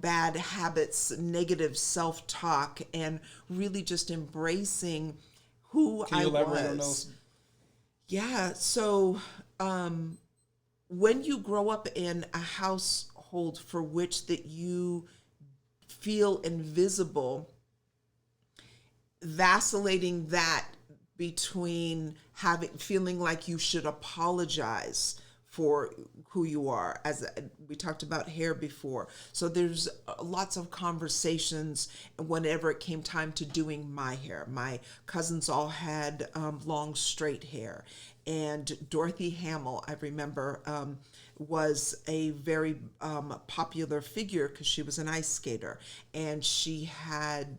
bad habits, negative self-talk, and really just embracing who Can I you elaborate on was. those? Yeah. So when you grow up in a household for which that you feel invisible, vacillating that between feeling like you should apologize for who you are, as we talked about hair before. So there's lots of conversations whenever it came time to doing my hair. My cousins all had long straight hair, and Dorothy Hamill, I remember, was a very popular figure because she was an ice skater, and she had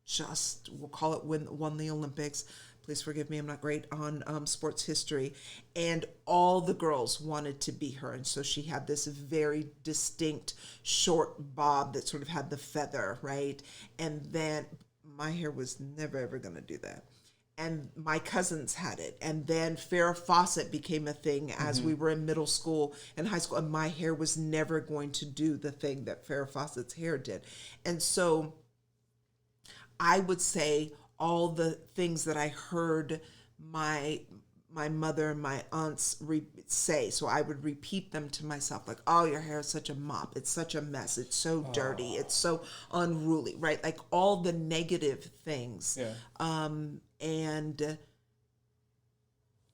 just, we'll call it, won the Olympics. Please forgive me, I'm not great on sports history. And all the girls wanted to be her. And so she had this very distinct short bob that sort of had the feather, right? And then my hair was never ever going to do that. And my cousins had it. And then Farrah Fawcett became a thing as we were in middle school and high school. And my hair was never going to do the thing that Farrah Fawcett's hair did. And so I would say all the things that I heard my mother and my aunts say. So I would repeat them to myself, like, "Oh, your hair is such a mop. It's such a mess. It's so dirty. It's so unruly," right? Like all the negative things. Yeah.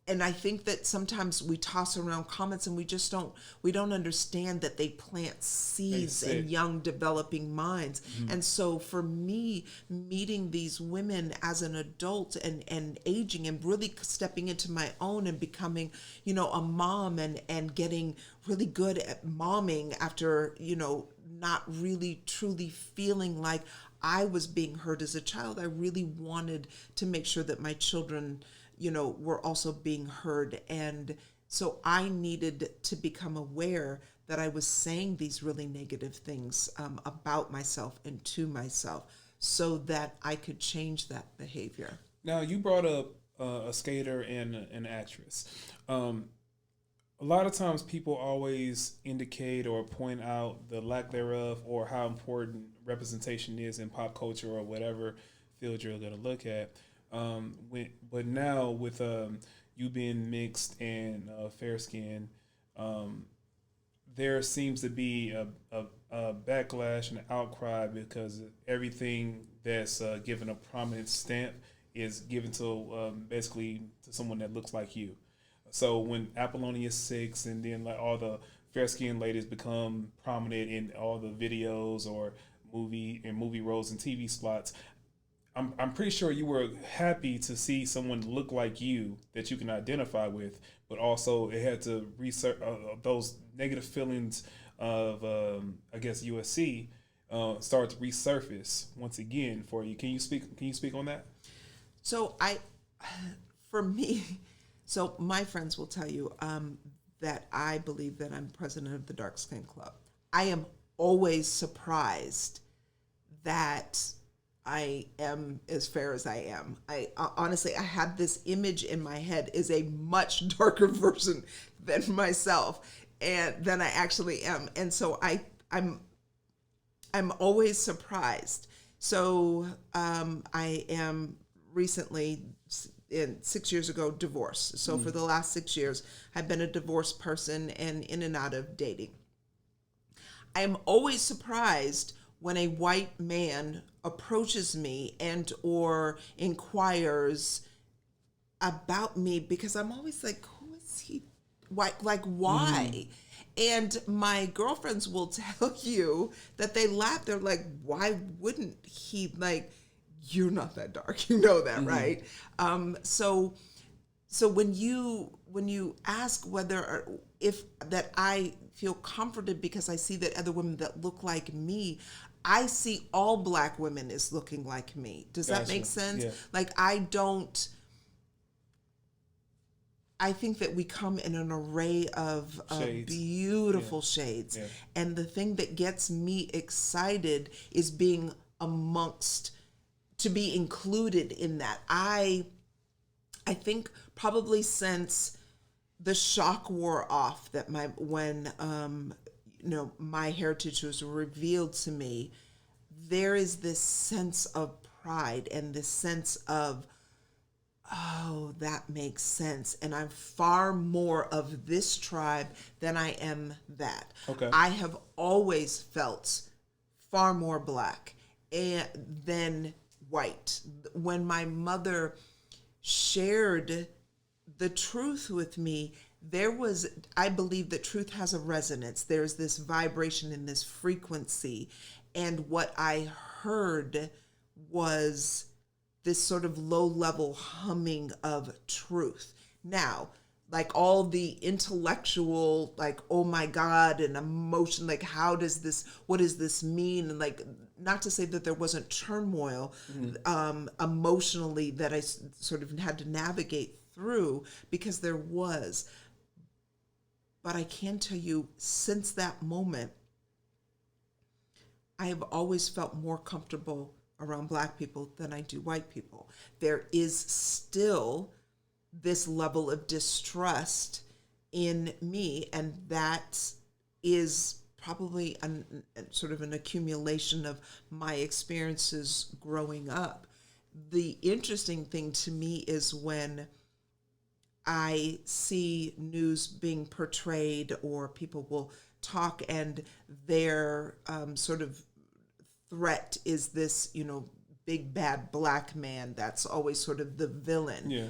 And I think that sometimes we toss around comments and we don't understand that they plant seeds in young developing minds. And so for me, meeting these women as an adult and aging and really stepping into my own and becoming, a mom and getting really good at momming after, not really truly feeling like I was being heard as a child. I really wanted to make sure that my children were also being heard. And so I needed to become aware that I was saying these really negative things about myself and to myself so that I could change that behavior. Now, you brought up a skater and an actress. A lot of times people always indicate or point out the lack thereof or how important representation is in pop culture or whatever field you're going to look at. But now with you being mixed and fair skinned, there seems to be a backlash and an outcry because everything that's given a prominent stamp is given to basically to someone that looks like you. So when Apollonia 6 and then like all the fair skinned ladies become prominent in all the videos or movie roles and TV slots, I'm pretty sure you were happy to see someone look like you that you can identify with, but also it had to research those negative feelings of I guess USC start to resurface once again for you. Can you speak on that? So for me, so my friends will tell you that I believe that I'm president of the Dark Skin Club. I am always surprised that I am as fair as I am. I honestly, I had this image in my head is a much darker version than myself and than I actually am. And so I'm always surprised. So I am recently, 6 years ago, divorced. So for the last 6 years, I've been a divorced person and in and out of dating. I am always surprised when a white man approaches me and or inquires about me because I'm always like, who is he? Why? Like, why? And my girlfriends will tell you that they laugh. They're like, why wouldn't he? Like, you're not that dark. You know that, right? So when you ask whether or if that I feel comforted because I see that other women that look like me, I see all Black women as looking like me. Does that make sense? Yeah. Like I think that we come in an array of beautiful shades. Yeah. And the thing that gets me excited is being to be included in that. I think probably since the shock wore off that when my heritage was revealed to me, there is this sense of pride and this sense of, oh, that makes sense. And I'm far more of this tribe than I am that. Okay. I have always felt far more black than white. When my mother shared the truth with me, I believe that truth has a resonance. There's this vibration in this frequency. And what I heard was this sort of low level humming of truth. Now, like all the intellectual, like, oh my God, and emotion, like, what does this mean? And like, not to say that there wasn't turmoil emotionally that I sort of had to navigate through, because there was. But I can tell you, since that moment, I have always felt more comfortable around Black people than I do white people. There is still this level of distrust in me, and that is probably sort of an accumulation of my experiences growing up. The interesting thing to me is when I see news being portrayed, or people will talk and their sort of threat is this, big bad Black man that's always sort of the villain. Yeah.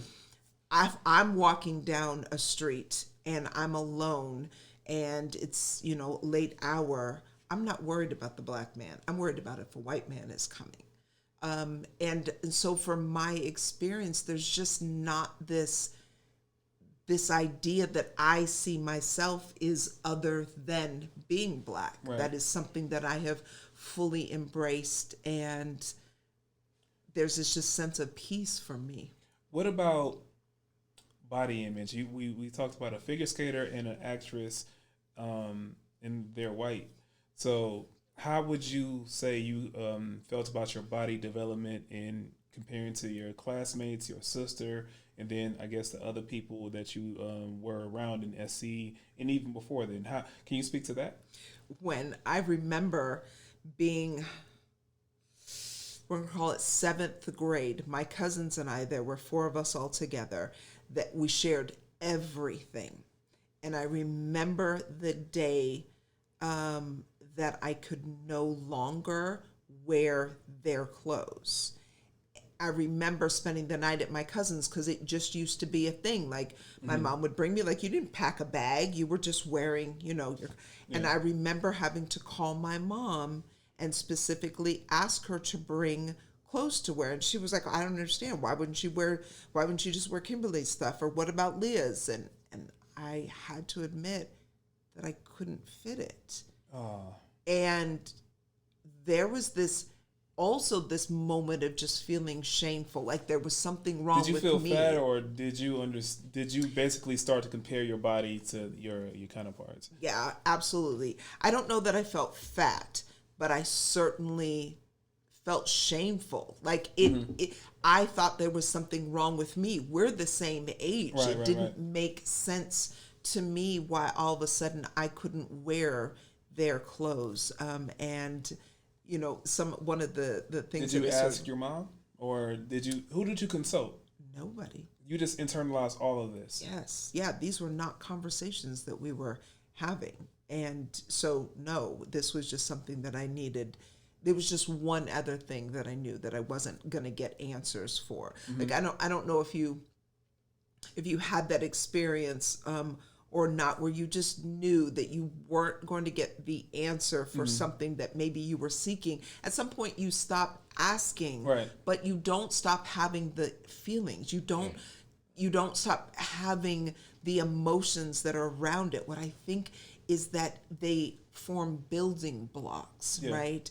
I'm walking down a street and I'm alone and it's, late hour. I'm not worried about the Black man. I'm worried about if a white man is coming. And so from my experience, there's just not this idea that I see myself is other than being Black. Right. That is something that I have fully embraced, and there's this just sense of peace for me. What about body image? We talked about a figure skater and an actress, and they're white. So how would you say you felt about your body development in comparing to your classmates, your sister, and then I guess the other people that you were around in SC, and even before then? How can you speak to that? When I remember being, we're going to call it 7th grade, my cousins and I, there were 4 of us all together, that we shared everything. And I remember the day that I could no longer wear their clothes. I remember spending the night at my cousin's because it just used to be a thing. Like my mom would bring me, like, you didn't pack a bag, you were just wearing, and I remember having to call my mom and specifically ask her to bring clothes to wear. And she was like, I don't understand. Why wouldn't she just wear Kimberly's stuff? Or what about Leah's? And I had to admit that I couldn't fit it. Oh. And there was this moment of just feeling shameful, like there was something wrong with me. Did you feel fat, or did you basically start to compare your body to your counterparts? Yeah, absolutely. I don't know that I felt fat, but I certainly felt shameful. Like I thought there was something wrong with me. We're the same age. It didn't make sense to me why all of a sudden I couldn't wear their clothes. And one of the things. Did you ask your mom, or who did you consult? Nobody. You just internalized all of this. Yes. Yeah, these were not conversations that we were having. And so, no, this was just something that I needed. There was just one other thing that I knew that I wasn't going to get answers for. Like, I don't know if you had that experience or not, where you just knew that you weren't going to get the answer for something that maybe you were seeking. At some point you stop asking, right, but you don't stop having the feelings. You don't stop having the emotions that are around it. What I think is that they form building blocks, right?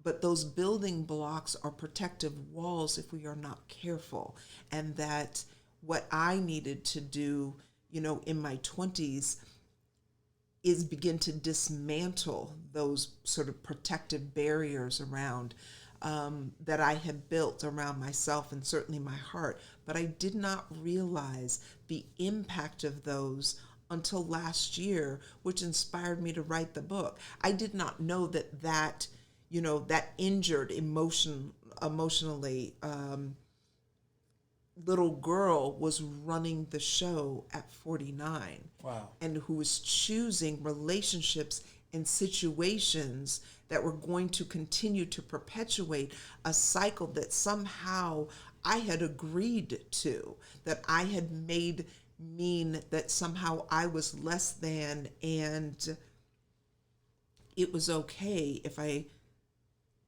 But those building blocks are protective walls if we are not careful. And that what I needed to do, in my 20s, is begin to dismantle those sort of protective barriers around that I had built around myself and certainly my heart. But I did not realize the impact of those until last year, which inspired me to write the book. I did not know that that injured emotionally little girl was running the show at 49. Wow. And who was choosing relationships and situations that were going to continue to perpetuate a cycle that somehow I had agreed to, that I had made mean that somehow I was less than, and it was okay if I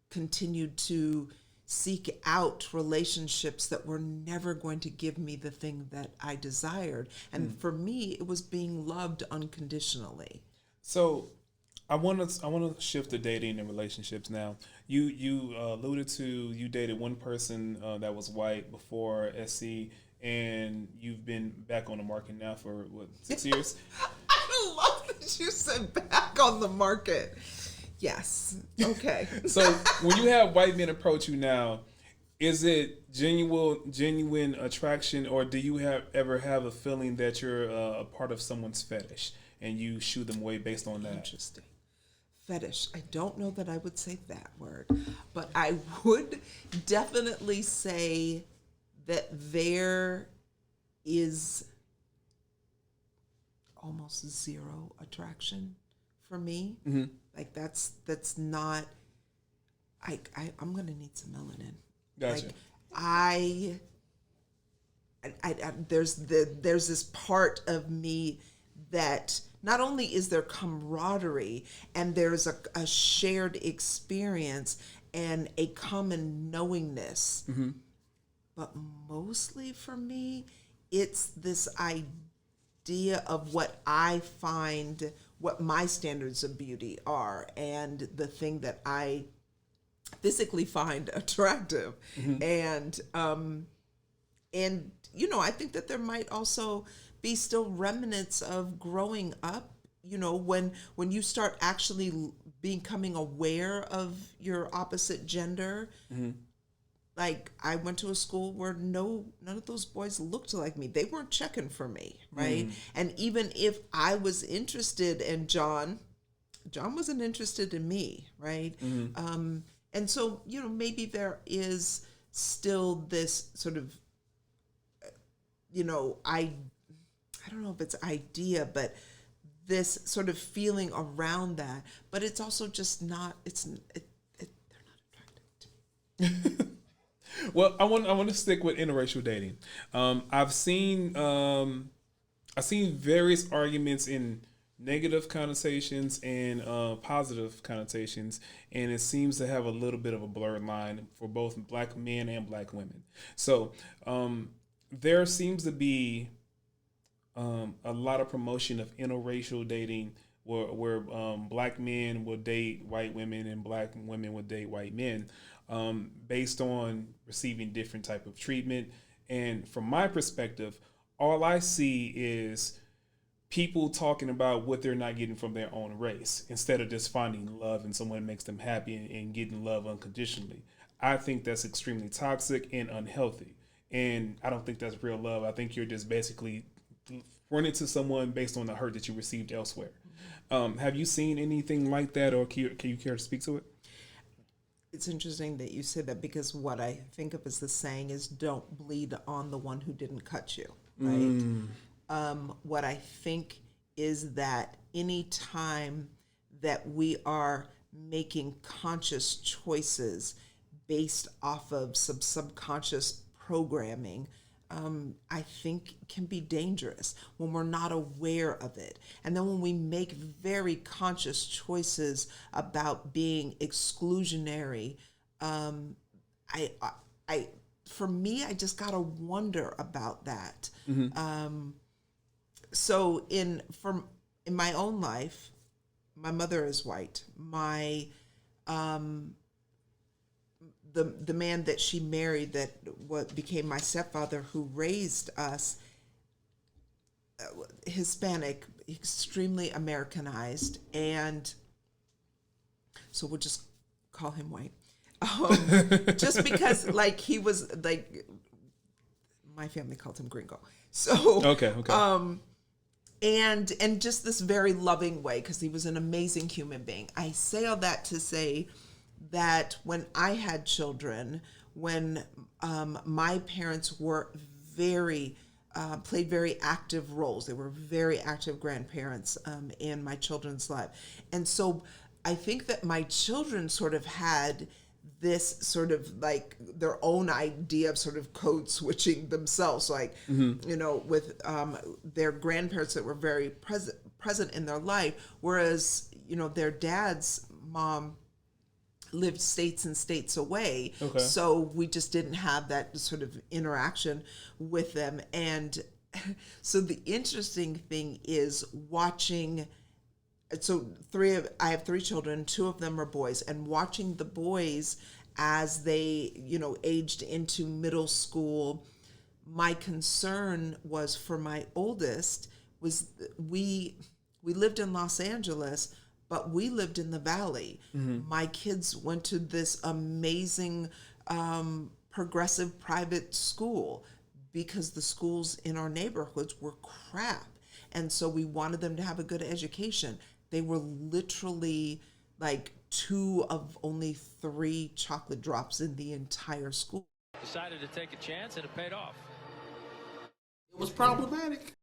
continued to seek out relationships that were never going to give me the thing that I desired. And for me, it was being loved unconditionally. So I want to shift to dating and relationships now. You alluded to you dated one person that was white before SC, and you've been back on the market now for 6 years? I love that you said back on the market. Yes. Okay. So when you have white men approach you now, is it genuine attraction, or do you ever have a feeling that you're a part of someone's fetish and you shoo them away based on that? Interesting. Fetish. I don't know that I would say that word, but I would definitely say that there is almost zero attraction for me. Mm-hmm. Like that's not. I'm gonna need some melanin. Gotcha. Like I there's this part of me that not only is there camaraderie and there's a shared experience and a common knowingness, but mostly for me, it's this idea of what I find, what my standards of beauty are, and the thing that I physically find attractive. And I think that there might also be still remnants of growing up, when you start actually becoming aware of your opposite gender. Like I went to a school where none of those boys looked like me. They weren't checking for me, right? And even if I was interested in John wasn't interested in me, right? And so, maybe there is still this sort of, I don't know if it's idea, but this sort of feeling around that. But it's also just not. They're not attractive to me. Well, I want to stick with interracial dating. I've seen various arguments in negative connotations and positive connotations, and it seems to have a little bit of a blurred line for both black men and black women. So there seems to be a lot of promotion of interracial dating where black men will date white women and black women will date white men based on receiving different type of treatment. And from my perspective, all I see is people talking about what they're not getting from their own race instead of just finding love in someone that makes them happy and getting love unconditionally. I think that's extremely toxic and unhealthy. And I don't think that's real love. I think you're just basically running to someone based on the hurt that you received elsewhere. Have you seen anything like that, or can you care to speak to it? It's interesting that you said that, because what I think of as the saying is don't bleed on the one who didn't cut you, right? What I think is that any time that we are making conscious choices based off of some subconscious programming, I think can be dangerous when we're not aware of it. And then when we make very conscious choices about being exclusionary, for me, I just gotta wonder about that. So in my own life, my mother is white. My the man that she married, that what became my stepfather, who raised us, Hispanic, extremely Americanized, and so we'll just call him white. Just because, like, he was like, my family called him Gringo. So okay. and just this very loving way, because he was an amazing human being. I say all that to say that when I had children, when my parents were very played very active roles. They were very active grandparents in my children's life. And so I think that my children sort of had this sort of like their own idea of sort of code switching themselves, like, you know, with their grandparents that were very present in their life, whereas, you know, their dad's mom lived states and states away. Okay. So we just didn't have that sort of interaction with them. And so the interesting thing is watching, so I have three children, two of them are boys, and watching the boys as they, you know, aged into middle school. My concern was for my oldest was we lived in Los Angeles, but we lived in the Valley. My kids went to this amazing progressive private school because the schools in our neighborhoods were crap. And so we wanted them to have a good education. They were literally like two of only 3 chocolate drops in the entire school. Decided to take a chance and it paid off. It was problematic.